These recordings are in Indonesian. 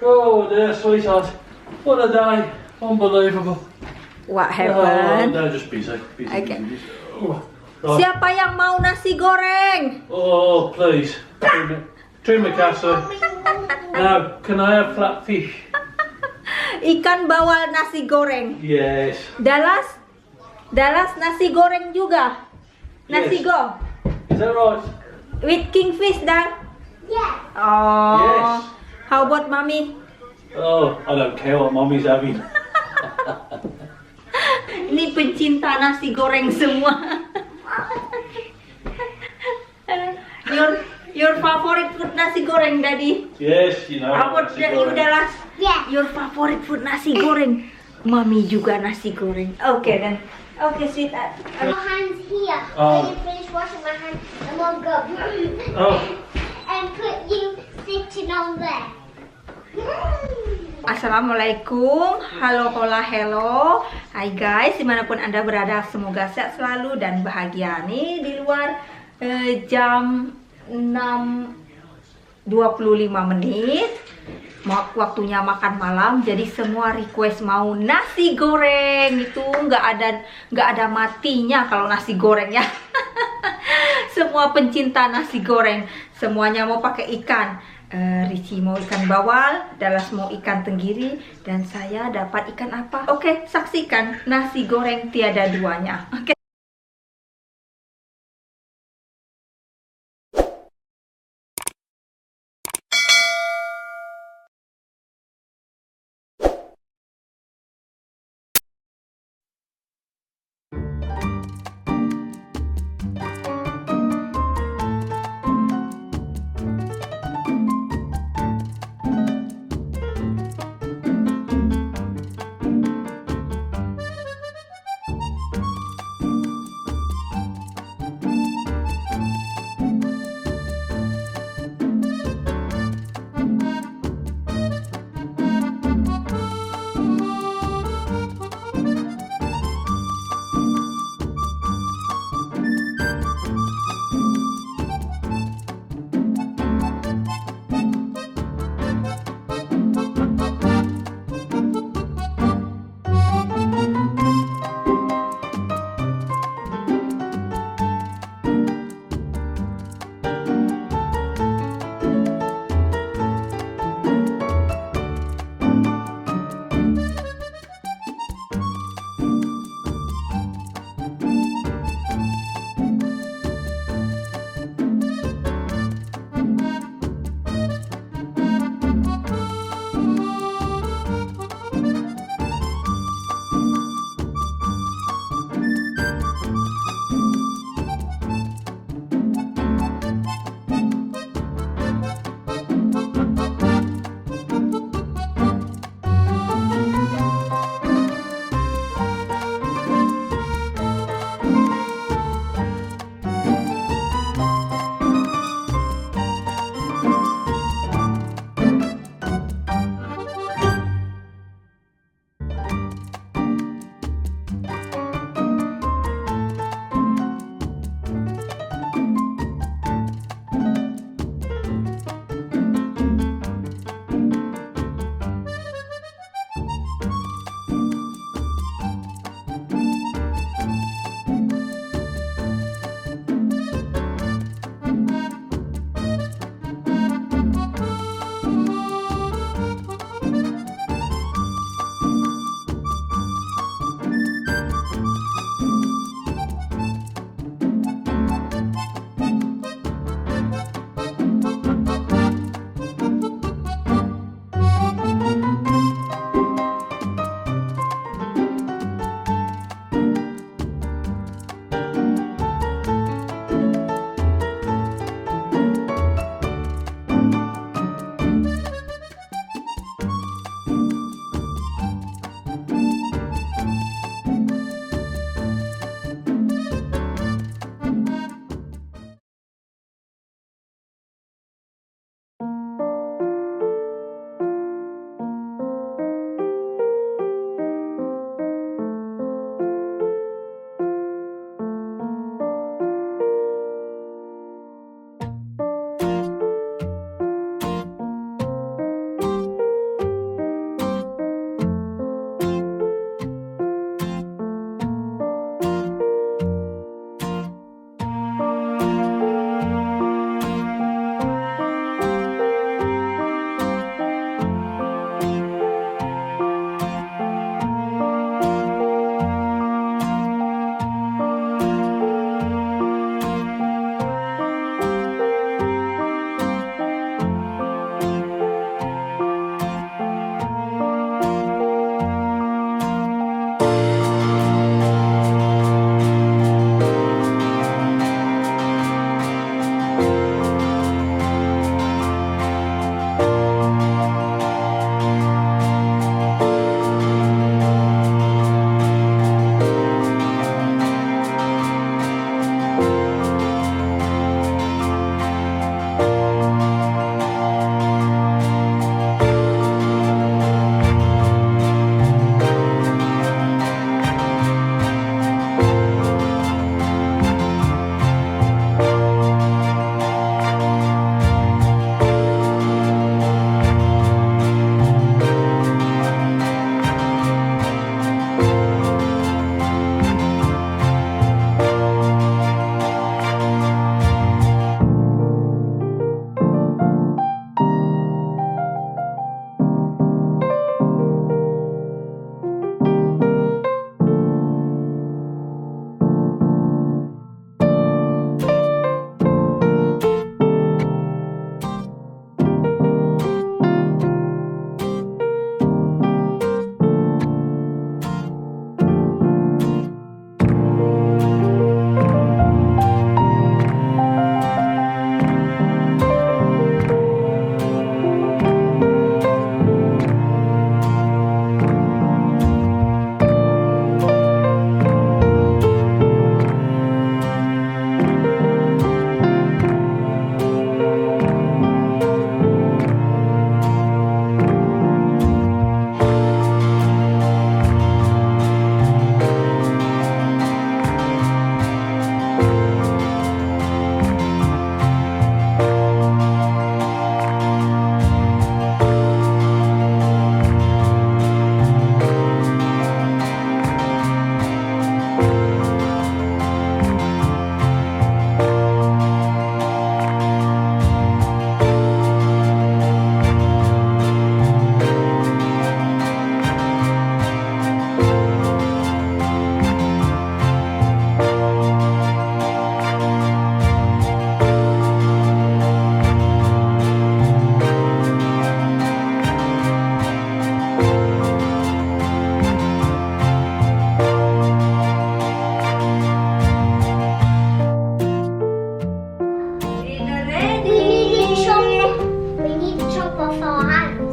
Oh dear, sweetheart. What a day. Unbelievable. What Oh, happened? no, just busy. Okay. Oh, right. Siapa yang mau nasi goreng? Oh, please. Terima kasih. Now, can I have flat fish? Ikan bawal nasi goreng. Yes. Dallas nasi goreng juga. Nasi Yes. go. Is that right? With kingfish dan? Yeah. Oh. Yes. How about mommy? Oh, I don't care what mommy's having. Ini pencinta nasi goreng semua. Your favorite food nasi goreng, Daddy? Yes, you know. How about nasi you, goreng. Dallas? Yeah. Your favorite food nasi goreng. Mami juga nasi goreng. Okay then. Okay, sweetheart. My hand's here. Oh. When you finish washing my hands, and we'll go Oh, and put you sitting on there. Assalamualaikum, halo hola hello. Hai guys, dimanapun anda berada, semoga sehat selalu dan bahagia. Nih di luar jam 6.25 menit, waktunya makan malam. Jadi semua request mau nasi goreng. Itu nggak ada matinya kalau nasi goreng ya. Semua pencinta nasi goreng, semuanya mau pakai ikan. Ricci mau ikan bawal, Dallas mau ikan tenggiri, dan saya dapat ikan apa? Oke, saksikan nasi goreng tiada duanya. Oke.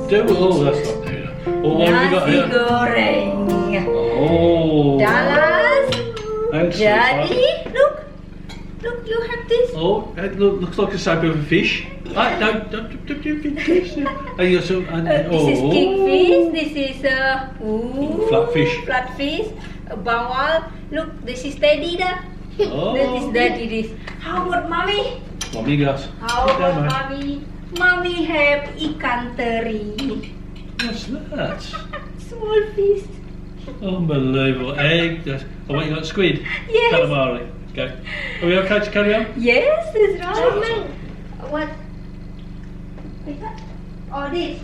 Oh, that's not there. Oh, what have we got Nasi here? goreng. Oh. Dallas. And Jadi, look, you have this. Oh, it looks like a shape of a fish. Don't fish. And you got some. This is kingfish. This is Flatfish. Flatfish. Bawal. Look, this is Teddy. Oh. This is Daddy. This. How about mommy? Mommy goes. How about mommy? Mommy have ikan teri. What's that? Small fish. Unbelievable. Egg. Oh, what you got? Squid? Yes. Calamari. Okay. Are we okay to carry on? Yes, that's right. Awesome. What? Oh, this.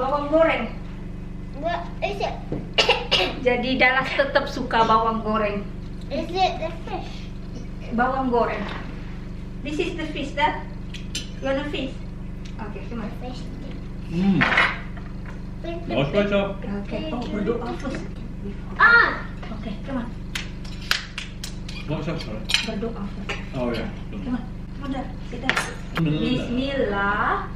Bawang goreng. What is it? Jadi Dallas tetap suka bawang goreng. Is it the fish? Bawang goreng. This is the fish, Dad. You want a fish? Okay, come on. Fish. Mmm. Nice right up. Okay. Oh, berdoa first. Ah! Okay, come on. What's that, sorry? Berdoa first. Oh, yeah. Come on. Come on, Dad. Sit down. Bismillah.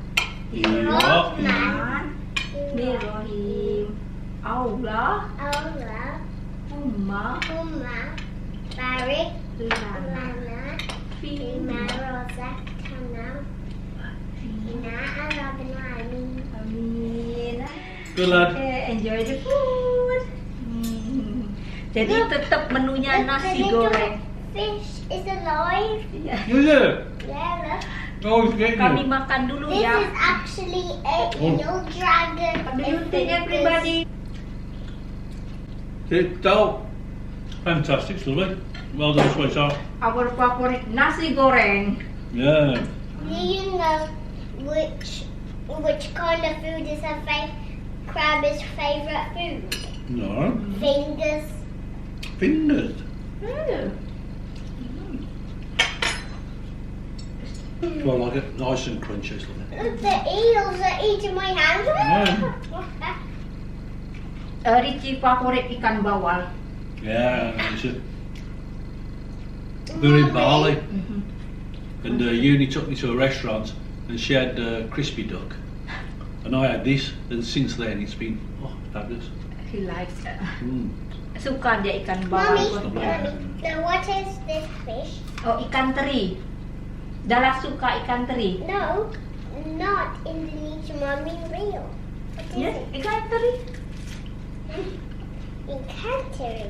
Bismillahirrahmanirrahim. Allah, Allah, Umma, Barik, Lana, Lana, Fima, Rozakana, Ina, Alamin. Amin. Good lad. Okay, enjoy the food. Jadi tetap menunya nasi goreng. Fish is alive. Ya. Is it? Yeah, look. Oh, it's getting Kami you. makan dulu This ya. is actually a little dragon. What do you think, everybody? Oh, fantastic, it's lovely. Well done, sweetheart. Our favorite nasi goreng. Yeah. Do you know which kind of food is Crab's favorite food? No. Fingers. Fingers. Do I like it? Nice and crunchy, isn't it? Look, the eels are eating my hand. Richie favorit ikan bawal. Yeah, it's a... We were in Bali, and Uni took me to a restaurant, and she had crispy duck, and I had this, and since then it's been fabulous. He likes. Mm. Suka dia ikan bawal. Mommy, now what is this fish? Oh, ikan teri. Dallas suka ikan teri. No, not Indonesian, Mommy, real. What is Yes, it? ikan teri. Ikan teri.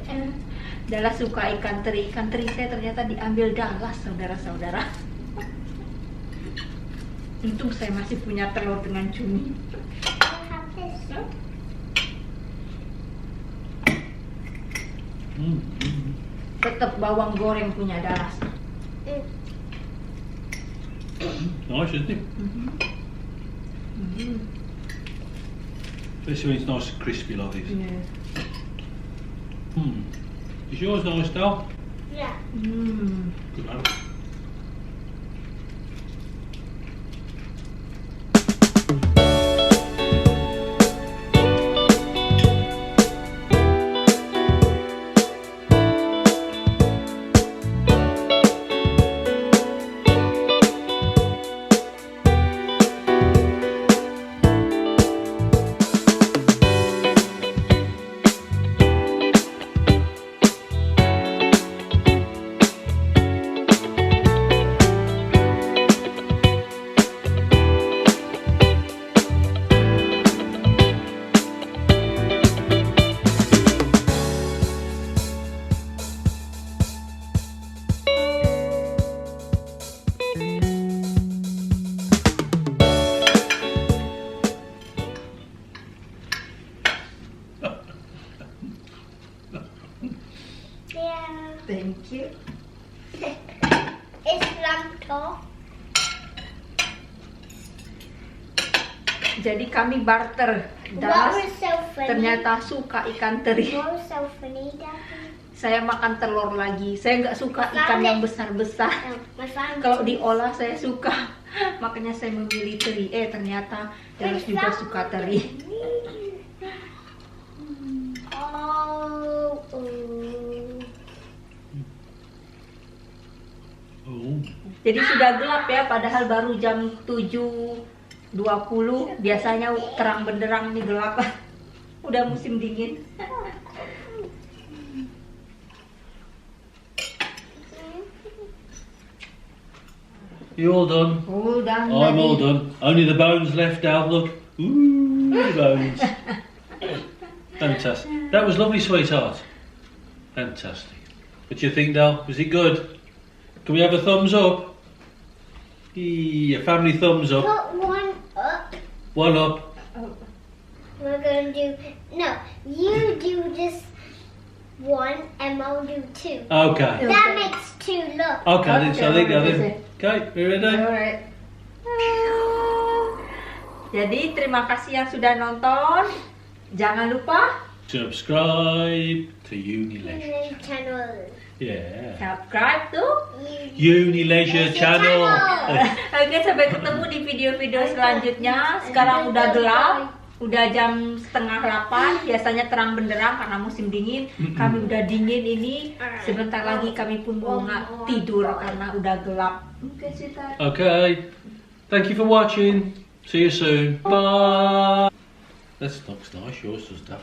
Dallas suka ikan teri. Ikan teri saya ternyata diambil Dallas, saudara-saudara. Untung saya masih punya telur dengan cumi. I'll have this. Tetap bawang goreng punya Dallas. Nice, isn't it? Especially when it's nice and crispy like this. Yes. Is yours nice, Dal? Yeah. Good lad. Yeah. Thank you. It's lamb top. Jadi kami barter. What Dallas was so funny? ternyata suka ikan teri. What was so funny, Daddy? Saya makan telur lagi. Saya nggak suka ikan yang besar-besar. My family. Kalau diolah saya suka. Makanya saya memilih teri. Ternyata Dallas juga suka teri. Oh. Oh. Jadi sudah gelap ya, padahal baru jam 7 20, biasanya terang benderang nih gelap. Udah musim dingin. You all done? All done. I'm all done. Only the bones left out, look. Ooh, the bones. Fantastic. That was lovely, sweetheart. Fantastic. What do you think, Dal? Was it good? Can we have a thumbs up? A family thumbs up. Put one up. One up. We're going to do... No, you do just one and I'll do two. Okay. That makes two, look. Okay, then, so there you go then. Okay. Okay, we ready? Alright. Jadi terima kasih yang sudah nonton. Jangan lupa Subscribe to Yunileisure. Channel. Yeah. subscribe to. Yunileisure channel. Oke, sampai ketemu di video-video selanjutnya. Sekarang udah gelap, udah jam 7:30. Biasanya terang benderang karena musim dingin. Kami udah dingin ini. Sebentar lagi kami pun mau tidur karena udah gelap. Oke, sweetheart. Okay. Thank you for watching. See you soon. Bye. That looks nice. Yours does that.